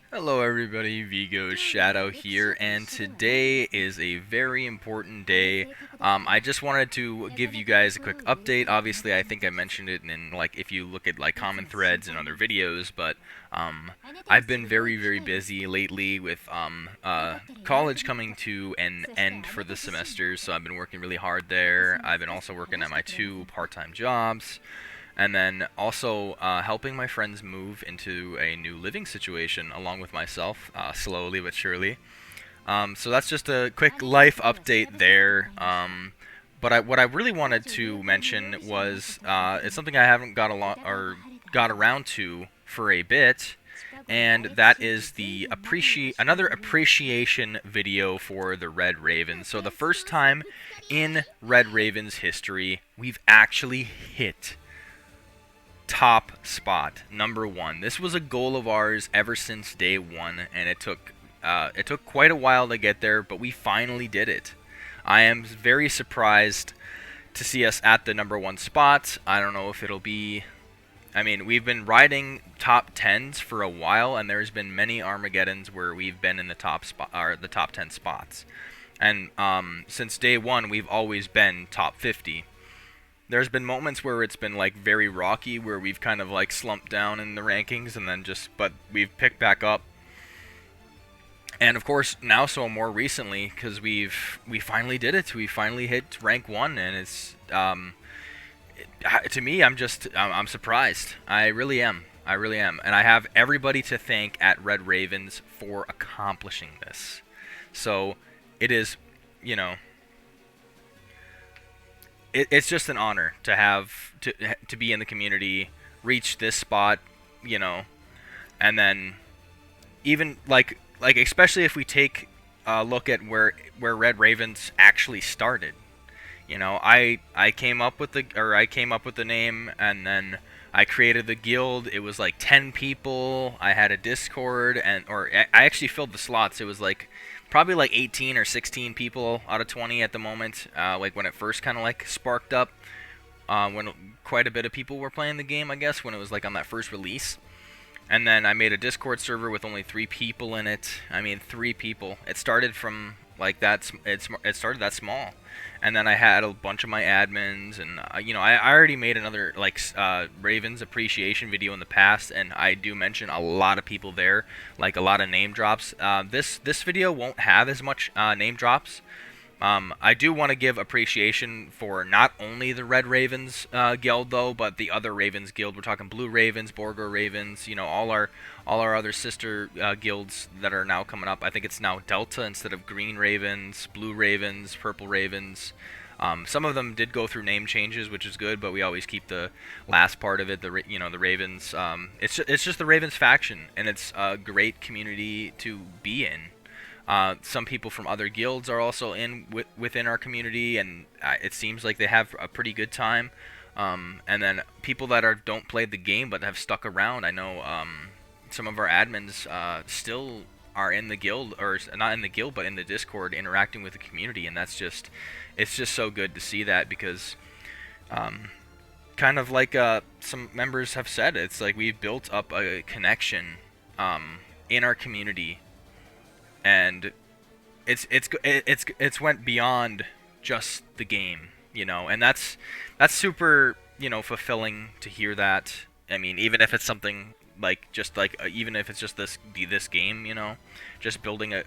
Hello everybody, Vigo Shadow here, and today is a very important day. I just wanted to give you guys a quick update. Obviously, I think I mentioned it in, like, if you look at, like, common threads and other videos, but, I've been very busy lately with, college coming to an end for the semester, so I've been working really hard there. I've been also working at my 2 part-time jobs. And then also helping my friends move into a new living situation along with myself, slowly but surely. So that's just a quick life update there. But what I really wanted to mention was it's something I haven't got a lot or got around to for a bit, and that is the another appreciation video for the RedRaven. So the first time in RedRaven's history we've actually hit top spot, #1. This was a goal of ours ever since day one, and it took quite a while to get there, but we finally did it. I am very surprised to see us at the #1 spot. I don't know if it'll be. I mean, we've been riding top 10s for a while, and there's been many Armageddons where we've been in the top spot or the top 10 spots, and since day one, we've always been top 50. There's been moments where it's been like very rocky, where we've kind of like slumped down in the rankings, and then but we've picked back up. And of course now, so more recently, because we finally did it. We finally hit rank 1, and it's to me, I'm surprised. I really am, and I have everybody to thank at RedRaven's for accomplishing this. So it is, you know. It's just an honor to have to be in the community, reach this spot, you know, and then even like especially if we take a look at where RedRaven's actually started. You know, I came up with the name, and then I created the guild. It was like 10 people. I had a Discord, I actually filled the slots. It was like probably like 18 or 16 people out of 20 at the moment, like when it first kind of like sparked up, when quite a bit of people were playing the game, I guess, when it was like on that first release. And then I made a Discord server with only 3 people in it. I mean, 3 people. It started from like that. It started that small, and then I had a bunch of my admins, and you know, I already made another like Ravens appreciation video in the past, and I do mention a lot of people there, like a lot of name drops. This video won't have as much name drops. I do want to give appreciation for not only the RedRaven's guild though, but the other Ravens guild. We're talking BlueRavens, BorgarRavens, you know, all our other sister guilds that are now coming up. I think it's now Delta instead of Green Ravens, Blue Ravens, Purple Ravens. Some of them did go through name changes, which is good, but we always keep the last part of it. The Ravens. It's just the Ravens faction, and it's a great community to be in. Some people from other guilds are also within our community, and it seems like they have a pretty good time. And then people that don't play the game but have stuck around. I know some of our admins still are in the guild, or not in the guild, but in the Discord, interacting with the community, and it's just so good to see that, because kind of like some members have said, it's like we've built up a connection in our community. And it's went beyond just the game, you know, and that's super, you know, fulfilling to hear that. I mean, even if it's something like even if it's just this game, you know, just building a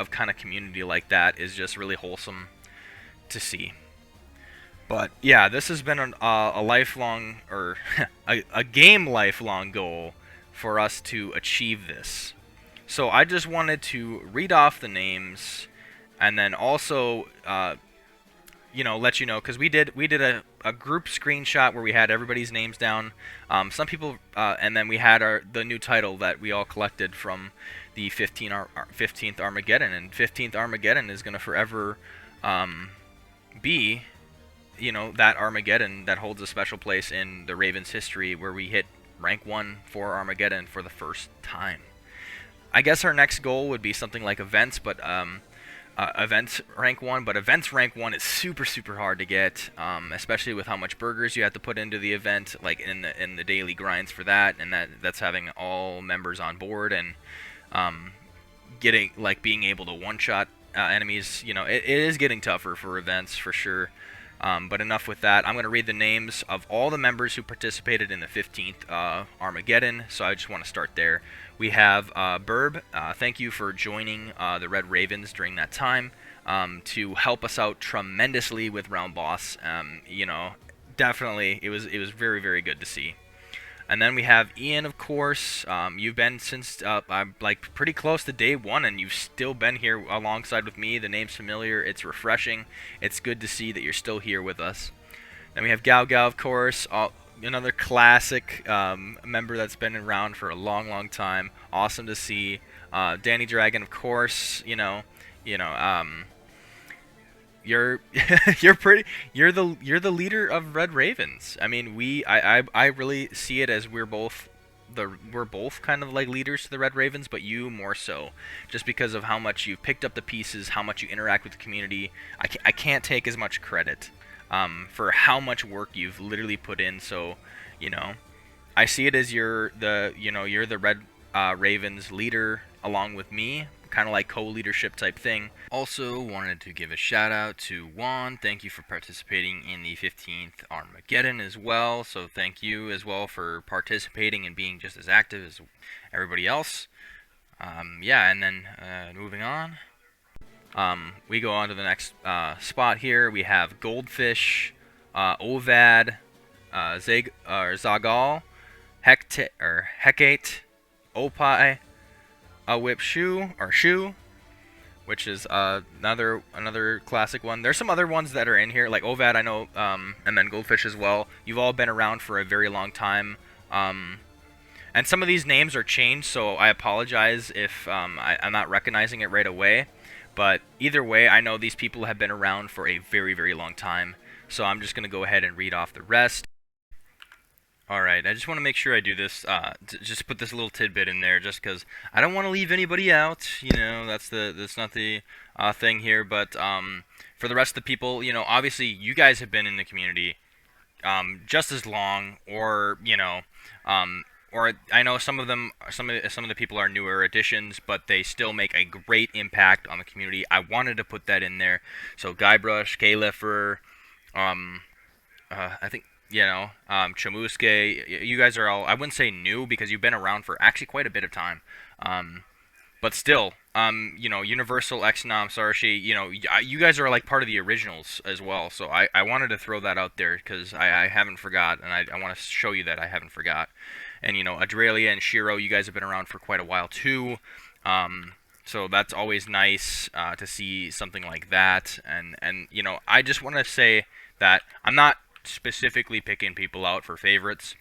kind of community like that is just really wholesome to see. But yeah, this has been a lifelong, or a game lifelong goal for us to achieve this. So I just wanted to read off the names, and then also, you know, let you know, because we did a group screenshot where we had everybody's names down. Some people, and then we had the new title that we all collected from the 15th Armageddon, and 15th Armageddon is gonna forever be, you know, that Armageddon that holds a special place in the Ravens history, where we hit rank 1 for Armageddon for the first time. I guess our next goal would be something like events, but events rank 1, but events rank 1 is super hard to get, especially with how much burgers you have to put into the event, like in the daily grinds for that, and that's having all members on board, and getting, like, being able to one-shot enemies. You know, it is getting tougher for events for sure. But enough with that. I'm going to read the names of all the members who participated in the 15th Armageddon, so I just want to start there. We have Burb. Thank you for joining the RedRaven during that time to help us out tremendously with Round Boss. You know, definitely, it was very good to see. And then we have Ian, of course. You've been since I'm like pretty close to day 1, and you've still been here alongside with me. The name's familiar. It's refreshing. It's good to see that you're still here with us. Then we have Gaugau, of course, another classic member that's been around for a long time. Awesome to see. DannyDragon, of course. You're you're the leader of RedRaven. I mean, I really see it as we're both kind of like leaders to the RedRaven, but you more so, just because of how much you've picked up the pieces, how much you interact with the community. I can't take as much credit for how much work you've literally put in. So, you know, I see it as you're the Red Ravens leader along with me, kind of like co-leadership type thing. Also wanted to give a shout out to Juan. Thank you for participating in the 15th Armageddon as well. So thank you as well for participating and being just as active as everybody else. Yeah, and then moving on. We go on to the next spot here. We have Goldfish, Ovad, Zagal, Hecate, Opie, Whip Shuu, which is another classic one. There's some other ones that are in here, like Ovad, I know, and then Goldfish as well. You've all been around for a very long time, and some of these names are changed, so I apologize if I'm not recognizing it right away. But either way, I know these people have been around for a very long time, so I'm just going to go ahead and read off the rest. Alright, I just want to make sure I do this, just put this little tidbit in there, just because I don't want to leave anybody out. You know, that's not the thing here, but for the rest of the people, you know, obviously you guys have been in the community just as long, or, you know, or I know some of the people are newer additions, but they still make a great impact on the community. I wanted to put that in there. So Guybrush, Kaelifer, I think, you know, Chomusuke, you guys are all, I wouldn't say new, because you've been around for actually quite a bit of time, but still, you know, Universal, Xnam, Sarushey, you know, you guys are like part of the originals as well, so I wanted to throw that out there, because I haven't forgot, and I want to show you that I haven't forgot. And, you know, Adraelia and Shiro, you guys have been around for quite a while too, so that's always nice to see something like that. And you know, I just want to say that I'm not specifically picking people out for favorites.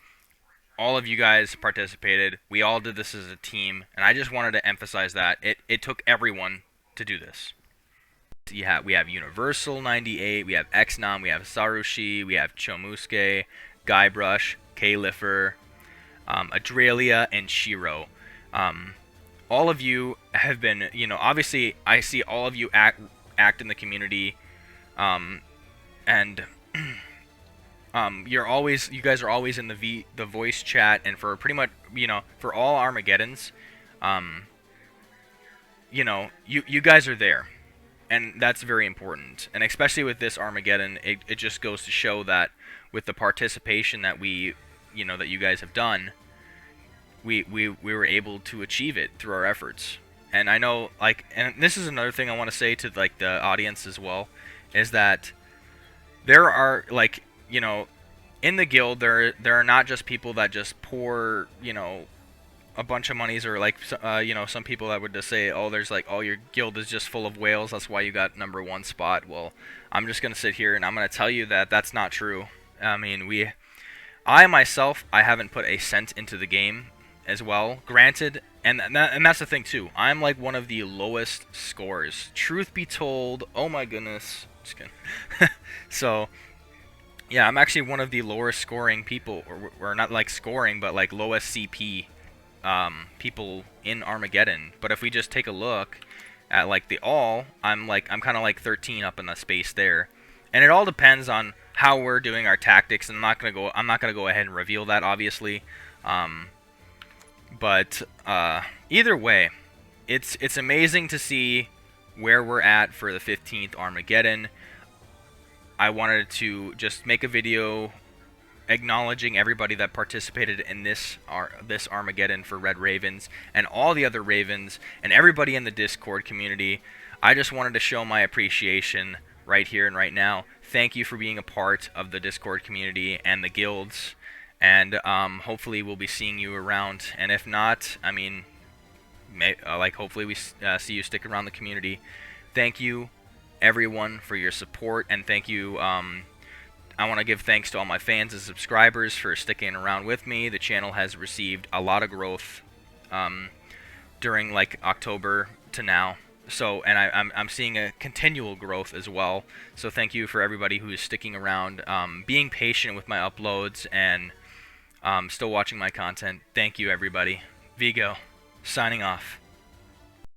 All of you guys participated. We all did this as a team, and I just wanted to emphasize that it took everyone to do this. We have Universal 98, we have Xnam, we have Sarushey, we have Chomusuke, Guybrush, Kaelifer, Adraelia, and Shiro. All of you have been, you know, obviously I see all of you act in the community, and you guys are always in the voice chat, and for pretty much, you know, for all Armageddons, you know, you guys are there, and that's very important. And especially with this Armageddon, it just goes to show that with the participation that that you guys have done, we were able to achieve it through our efforts. And I know, like, and this is another thing I want to say to, like, the audience as well, is that there are, like, you know, in the guild, there are not just people that just pour, you know, a bunch of monies, or like, you know, some people that would just say, oh, there's like, oh, your guild is just full of whales, that's why you got #1 spot. Well, I'm just gonna sit here and I'm gonna tell you that that's not true. I mean, I myself, I haven't put a cent into the game as well. Granted, and that's the thing too. I'm like one of the lowest scores. Truth be told, oh my goodness, just kidding. So. Yeah, I'm actually one of the lowest scoring people, or not like scoring, but like lowest CP people in Armageddon. But if we just take a look, At like the all, I'm kind of like 13 up in the space there, and it all depends on how we're doing our tactics. And I'm not gonna go ahead and reveal that, obviously. But either way, it's amazing to see where we're at for the 15th Armageddon. I wanted to just make a video acknowledging everybody that participated in this Armageddon for RedRavenens and all the other Ravens and everybody in the Discord community. I just wanted to show my appreciation right here and right now. Thank you for being a part of the Discord community and the guilds, and hopefully we'll be seeing you around. And if not, I mean, hopefully we see you stick around the community. Thank you, everyone, for your support, and thank you. I want to give thanks to all my fans and subscribers for sticking around with me. The channel has received a lot of growth during like October to now. So, and I'm seeing a continual growth as well. So thank you for everybody who is sticking around, being patient with my uploads, and still watching my content. Thank you, everybody. Vigo, signing off.